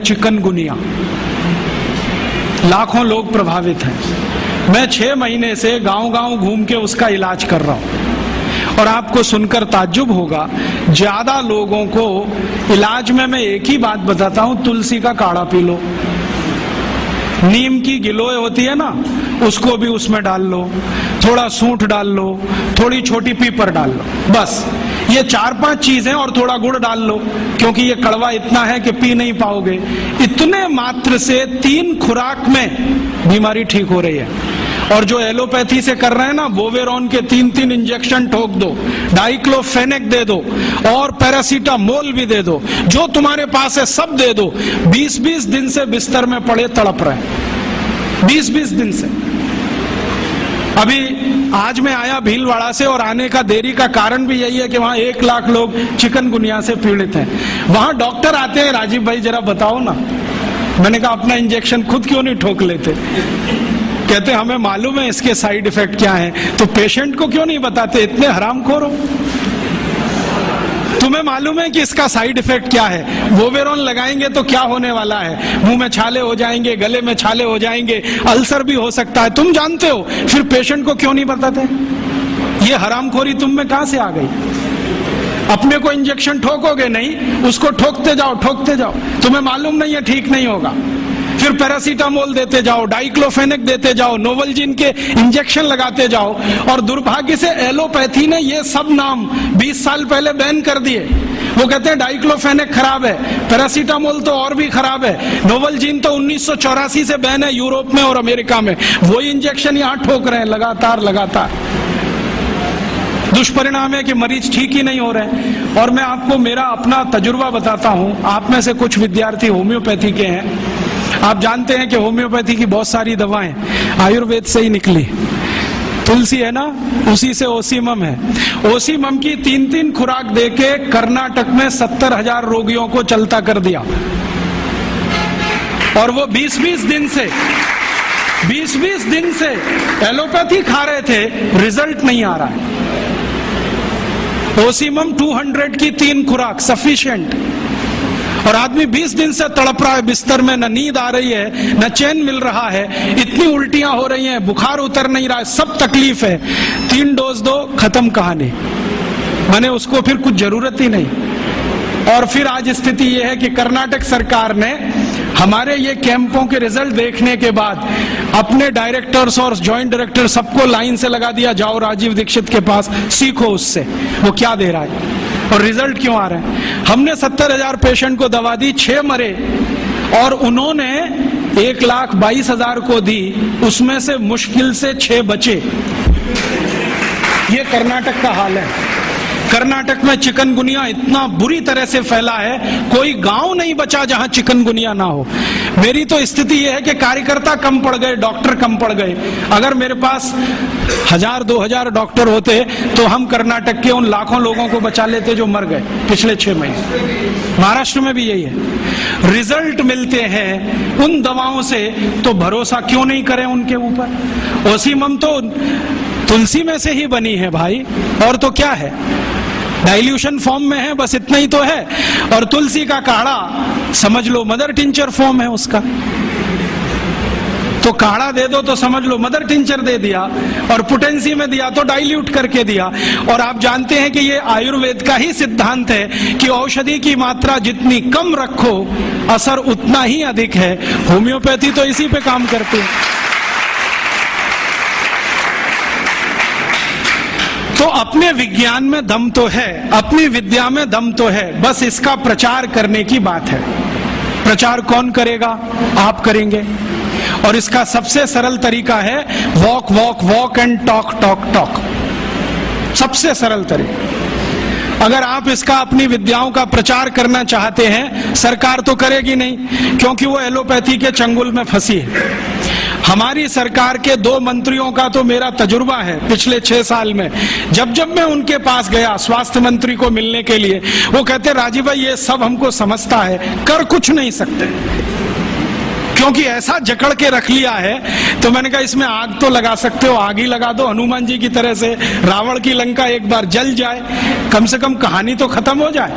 Chikungunya, लाखों लोग प्रभावित हैं। मैं 6 महीने से गांव-गांव घूम के उसका इलाज कर रहा हूं और आपको सुनकर ताज्जुब होगा, ज्यादा लोगों को इलाज में मैं एक ही बात बताता हूं, तुलसी का काढ़ा पी लो, नीम की गिलोय होती है ना, उसको भी उसमें डाल लो, थोड़ा सूंठ डाल लो, थोड़ी छोटी पीपर डाल लो, बस ये 4-5 चीजें, और थोड़ा गुड़ डाल लो, क्योंकि ये कड़वा इतना है कि पी नहीं पाओगे। इतने मात्र से 3 खुराक में बीमारी ठीक हो रही है। और जो एलोपैथी से कर रहे हैं ना, बोवेरॉन के 3-3 इंजेक्शन ठोक दो, डाइक्लोफेनेक दे दो और पैरासीटामोल भी दे दो, जो तुम्हारे पास है सब दे दो। 20-20 दिन से बिस्तर में पड़े तड़प रहे हैं, 20-20 दिन से। अभी आज मैं आया भीलवाड़ा से, और आने का देरी का कारण भी यही है कि वहां 1 लाख लोग चिकनगुनिया से पीड़ित हैं। वहां डॉक्टर आते हैं, राजीव भाई जरा बताओ ना। मैंने कहा अपना इंजेक्शन खुद क्यों नहीं ठोक लेते? कहते हमें मालूम है इसके साइड इफेक्ट क्या हैं, तो पेशेंट को क्यों नहीं बताते? इतने हरामखोर हो, तुम्हें मालूम है कि इसका साइड इफेक्ट क्या है, बोवेरॉन लगाएंगे तो क्या होने वाला है, मुंह में छाले हो जाएंगे, गले में छाले हो जाएंगे, अल्सर भी हो सकता है, तुम जानते हो, फिर पेशेंट को क्यों नहीं बताते? ये हरामखोरी तुम में कहां से आ गई? अपने को इंजेक्शन ठोकोगे नहीं, उसको ठोकते जाओ, तुम्हें मालूम नहीं है ठीक नहीं होगा, फिर पैरासीटामोल देते जाओ, डाइक्लोफेनेक देते जाओ, नोवलजीन के इंजेक्शन लगाते जाओ। और दुर्भाग्य से एलोपैथी ने ये सब नाम 20 साल पहले बैन कर दिए। वो कहते हैं डाइक्लोफेनेक खराब है, पैरासीटामोल तो और भी खराब है, नोवलजीन तो 1984 से बैन है यूरोप में और अमेरिका में, वही इंजेक्शन यहाँ ठोक रहे हैं लगातार। दुष्परिणाम है कि मरीज ठीक ही नहीं हो रहे। और मैं आपको मेरा अपना तजुर्बा बताता हूँ, आप में से कुछ विद्यार्थी होम्योपैथी के हैं, आप जानते हैं कि होम्योपैथी की बहुत सारी दवाएं आयुर्वेद से ही निकली। तुलसी है ना, उसी से ओसीमम है, ओसीमम की 3-3 खुराक देके कर्नाटक में 70,000 रोगियों को चलता कर दिया। और वो 20-20 दिन से एलोपैथी खा रहे थे, रिजल्ट नहीं आ रहा है। ओसीमम 200 की 3 खुराक सफिशिएंट, और आदमी 20 दिन से तड़प रहा है बिस्तर में, न नींद आ रही है, न चैन मिल रहा है, इतनी उल्टियां हो रही हैं, बुखार उतर नहीं रहा है, सब तकलीफ है। 3 डोज दो, खत्म कहानी, माने उसको फिर कुछ जरूरत ही नहीं। और फिर आज स्थिति यह है कि कर्नाटक सरकार ने हमारे ये कैंपों के रिजल्ट देखने के बाद अपने डायरेक्टर्स और जॉइंट डायरेक्टर सबको लाइन से लगा दिया, जाओ राजीव दीक्षित के पास, सीखो उससे वो क्या दे रहा है और रिजल्ट क्यों आ रहे हैं। हमने 70,000 पेशेंट को दवा दी, 6 मरे, और उन्होंने 1,22,000 को दी, उसमें से मुश्किल से 6 बचे। ये कर्नाटक का हाल है। कर्नाटक में चिकनगुनिया इतना बुरी तरह से फैला है, कोई गांव नहीं बचा जहां चिकनगुनिया ना हो। मेरी तो स्थिति यह है कि कार्यकर्ता कम पड़ गए, डॉक्टर कम पड़ गए। अगर मेरे पास 1,000-2,000 डॉक्टर होते तो हम कर्नाटक के उन लाखों लोगों को बचा लेते जो मर गए पिछले 6 महीने। महाराष्ट्र में भी यही है, रिजल्ट मिलते हैं उन दवाओं से, तो भरोसा क्यों नहीं करें उनके ऊपर। ओसीमम तो तुलसी में से ही बनी है भाई, और तो क्या है, डाइल्यूशन फॉर्म में है, बस इतना ही तो है। और तुलसी का काढ़ा समझ लो मदर टिंचर फॉर्म है उसका, तो काढ़ा दे दो तो समझ लो मदर टिंचर दे दिया, और पोटेंसी में दिया तो डाइल्यूट करके दिया। और आप जानते हैं कि ये आयुर्वेद का ही सिद्धांत है कि औषधि की मात्रा जितनी कम रखो, असर उतना ही अधिक है। होम्योपैथी तो इसी पे काम करती है। तो अपने विज्ञान में दम तो है, अपनी विद्या में दम तो है, बस इसका प्रचार करने की बात है। प्रचार कौन करेगा? आप करेंगे। और इसका सबसे सरल तरीका है वॉक एंड टॉक। सबसे सरल तरीका। अगर आप इसका अपनी विद्याओं का प्रचार करना चाहते हैं, सरकार तो करेगी नहीं, क्योंकि वो एलोपैथी के चंगुल में फंसी है। हमारी सरकार के 2 मंत्रियों का तो मेरा तजुर्बा है पिछले 6 साल में। जब मैं उनके पास गया स्वास्थ्य मंत्री को मिलने के लिए, वो कहते राजीव भाई ये सब हमको समझता है, कर कुछ नहीं सकते, क्योंकि ऐसा जकड़ के रख लिया है। तो मैंने कहा इसमें आग तो लगा सकते हो, आग ही लगा दो हनुमान जी की तरह से, रावण की लंका एक बार जल जाए, कम से कम कहानी तो खत्म हो जाए।